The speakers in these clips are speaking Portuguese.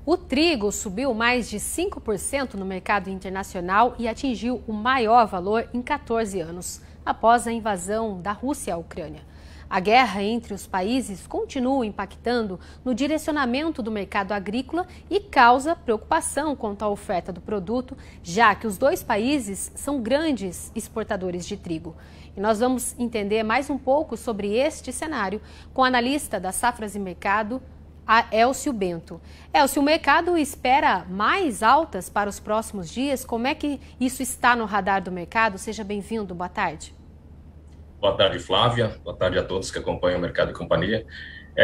O trigo subiu mais de 5% no mercado internacional e atingiu o maior valor em 14 anos, após a invasão da Rússia à Ucrânia. A guerra entre os países continua impactando no direcionamento do mercado agrícola e causa preocupação quanto à oferta do produto, já que os dois países são grandes exportadores de trigo. E nós vamos entender mais um pouco sobre este cenário com o analista da Safras e Mercado, Elcio Bento. Elcio, o mercado espera mais altas para os próximos dias? Como é que isso está no radar do mercado? Seja bem-vindo, boa tarde. Boa tarde, Flávia. Boa tarde a todos que acompanham o Mercado e Companhia.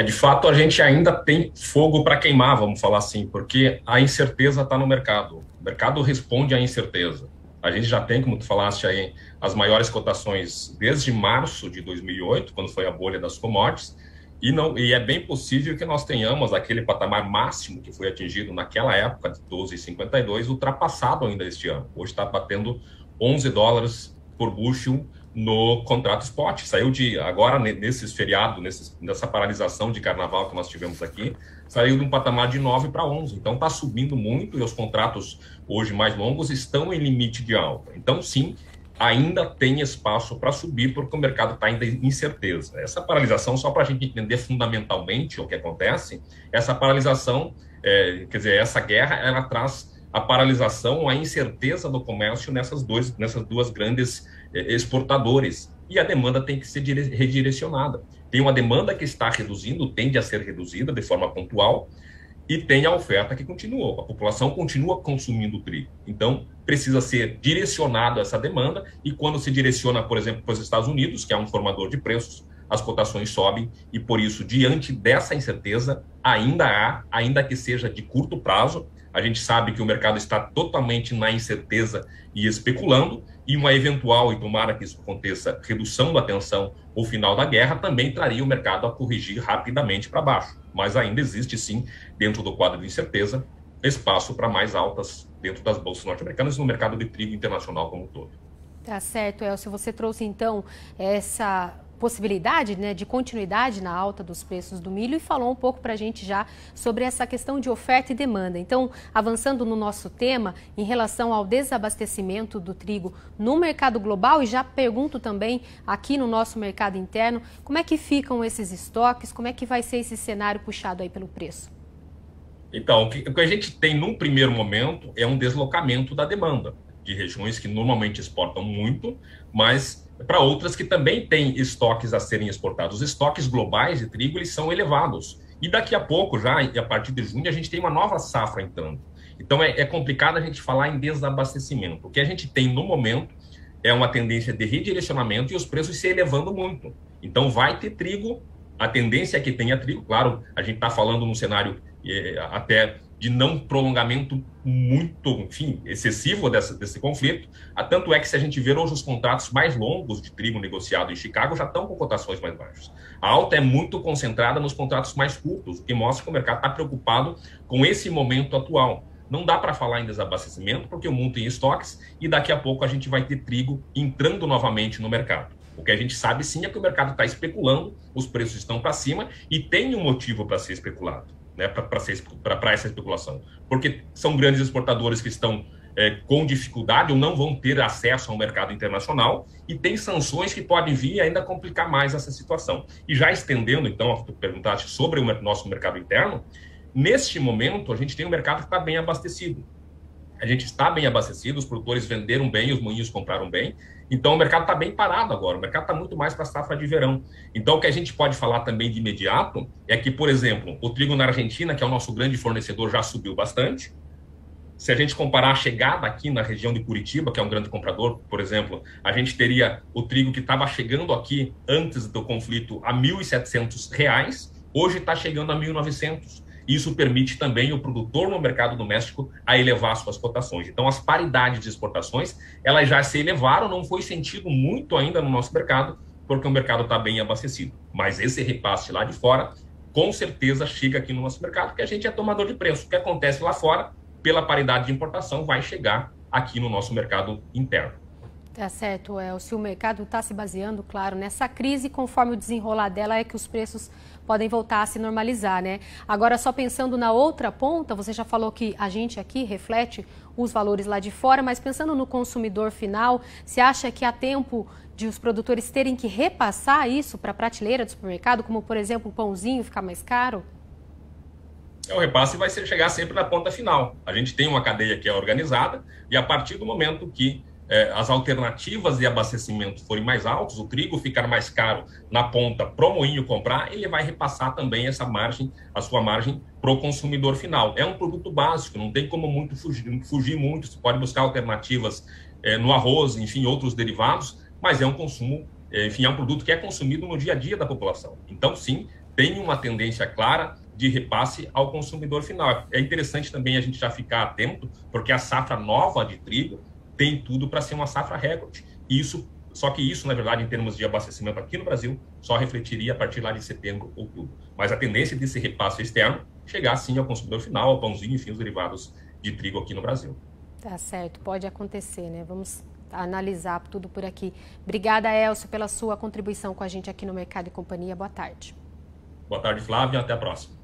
De fato, a gente ainda tem fogo para queimar, vamos falar assim, porque a incerteza está no mercado. O mercado responde à incerteza. A gente já tem, como tu falaste aí, as maiores cotações desde março de 2008, quando foi a bolha das commodities, e é bem possível que nós tenhamos aquele patamar máximo que foi atingido naquela época, de 12,52, ultrapassado ainda este ano. Hoje está batendo 11 dólares por bushel no contrato spot. Saiu agora nesses feriados, nessa paralisação de carnaval que nós tivemos aqui, saiu de um patamar de 9 para 11. Então está subindo muito e os contratos hoje mais longos estão em limite de alta. Então sim, ainda tem espaço para subir porque o mercado está ainda em incerteza. Essa paralisação, só para a gente entender fundamentalmente o que acontece, essa paralisação, quer dizer, essa guerra, ela traz a paralisação, a incerteza do comércio nessas duas grandes exportadores. E a demanda tem que ser redirecionada. Tem uma demanda que está reduzindo, tende a ser reduzida de forma pontual, e tem a oferta que continua. A população continua consumindo trigo. Então, precisa ser direcionado essa demanda, e quando se direciona, por exemplo, para os Estados Unidos, que é um formador de preços, as cotações sobem, e por isso, diante dessa incerteza, ainda que seja de curto prazo, a gente sabe que o mercado está totalmente na incerteza e especulando, e uma eventual, e tomara que isso aconteça, redução da tensão ou final da guerra, também traria o mercado a corrigir rapidamente para baixo. Mas ainda existe, sim, dentro do quadro de incerteza, espaço para mais altas dentro das bolsas norte-americanas e no mercado de trigo internacional como um todo. Tá certo, Elcio. Você trouxe, então, essa possibilidade, né, de continuidade na alta dos preços do milho e falou um pouco para a gente já sobre essa questão de oferta e demanda. Então, avançando no nosso tema, em relação ao desabastecimento do trigo no mercado global, e já pergunto também aqui no nosso mercado interno, como é que ficam esses estoques, como é que vai ser esse cenário puxado aí pelo preço? Então, o que a gente tem num primeiro momento é um deslocamento da demanda de regiões que normalmente exportam muito, mas para outras que também têm estoques a serem exportados. Os estoques globais de trigo, eles são elevados. E daqui a pouco, já a partir de junho, a gente tem uma nova safra entrando. Então, é complicado a gente falar em desabastecimento. O que a gente tem no momento é uma tendência de redirecionamento e os preços se elevando muito. Então, vai ter trigo, a tendência é que tenha trigo. Claro, a gente está falando num cenário até de não prolongamento muito, enfim, excessivo desse conflito. Tanto é que se a gente ver hoje os contratos mais longos de trigo negociado em Chicago já estão com cotações mais baixas. A alta é muito concentrada nos contratos mais curtos, o que mostra que o mercado está preocupado com esse momento atual. Não dá para falar em desabastecimento porque o mundo tem estoques e daqui a pouco a gente vai ter trigo entrando novamente no mercado. O que a gente sabe sim é que o mercado está especulando, os preços estão para cima e tem um motivo para ser especulado. Né, para essa especulação, porque são grandes exportadores que estão com dificuldade ou não vão ter acesso ao mercado internacional e tem sanções que podem vir e ainda complicar mais essa situação. E já estendendo, então, tu perguntaste sobre o nosso mercado interno, neste momento a gente tem um mercado que está bem abastecido. A gente está bem abastecido, os produtores venderam bem, os moinhos compraram bem, então o mercado está bem parado agora, o mercado está muito mais para a safra de verão. Então o que a gente pode falar também de imediato é que, por exemplo, o trigo na Argentina, que é o nosso grande fornecedor, já subiu bastante. Se a gente comparar a chegada aqui na região de Curitiba, que é um grande comprador, por exemplo, a gente teria o trigo que estava chegando aqui antes do conflito a R$ 1.700, hoje está chegando a R$ 1.900. Isso permite também o produtor no mercado doméstico a elevar suas cotações. Então, as paridades de exportações, elas já se elevaram, não foi sentido muito ainda no nosso mercado, porque o mercado está bem abastecido. Mas esse repasse lá de fora, com certeza, chega aqui no nosso mercado, porque a gente é tomador de preço. O que acontece lá fora, pela paridade de importação, vai chegar aqui no nosso mercado interno. Tá certo, Elcio. O mercado está se baseando, claro, nessa crise, conforme o desenrolar dela é que os preços podem voltar a se normalizar, né? Agora, só pensando na outra ponta, você já falou que a gente aqui reflete os valores lá de fora, mas pensando no consumidor final, você acha que há tempo de os produtores terem que repassar isso para a prateleira do supermercado, como, por exemplo, o pãozinho ficar mais caro? O repasse vai chegar sempre na ponta final. A gente tem uma cadeia que é organizada e a partir do momento que as alternativas de abastecimento forem mais altas, o trigo ficar mais caro na ponta para o moinho comprar, ele vai repassar também essa margem, a sua margem para o consumidor final. É um produto básico, não tem como muito fugir muito, você pode buscar alternativas no arroz, enfim, outros derivados, mas é um consumo, enfim, é um produto que é consumido no dia a dia da população. Então, sim, tem uma tendência clara de repasse ao consumidor final. É interessante também a gente já ficar atento, porque a safra nova de trigo tem tudo para ser uma safra recorde. Só que isso, na verdade, em termos de abastecimento aqui no Brasil, só refletiria a partir lá de setembro, outubro. Mas a tendência desse repasse externo chegar, sim, ao consumidor final, ao pãozinho, enfim, os derivados de trigo aqui no Brasil. Tá certo, pode acontecer, né? Vamos analisar tudo por aqui. Obrigada, Elcio, pela sua contribuição com a gente aqui no Mercado e Companhia. Boa tarde. Boa tarde, Flávia. Até a próxima.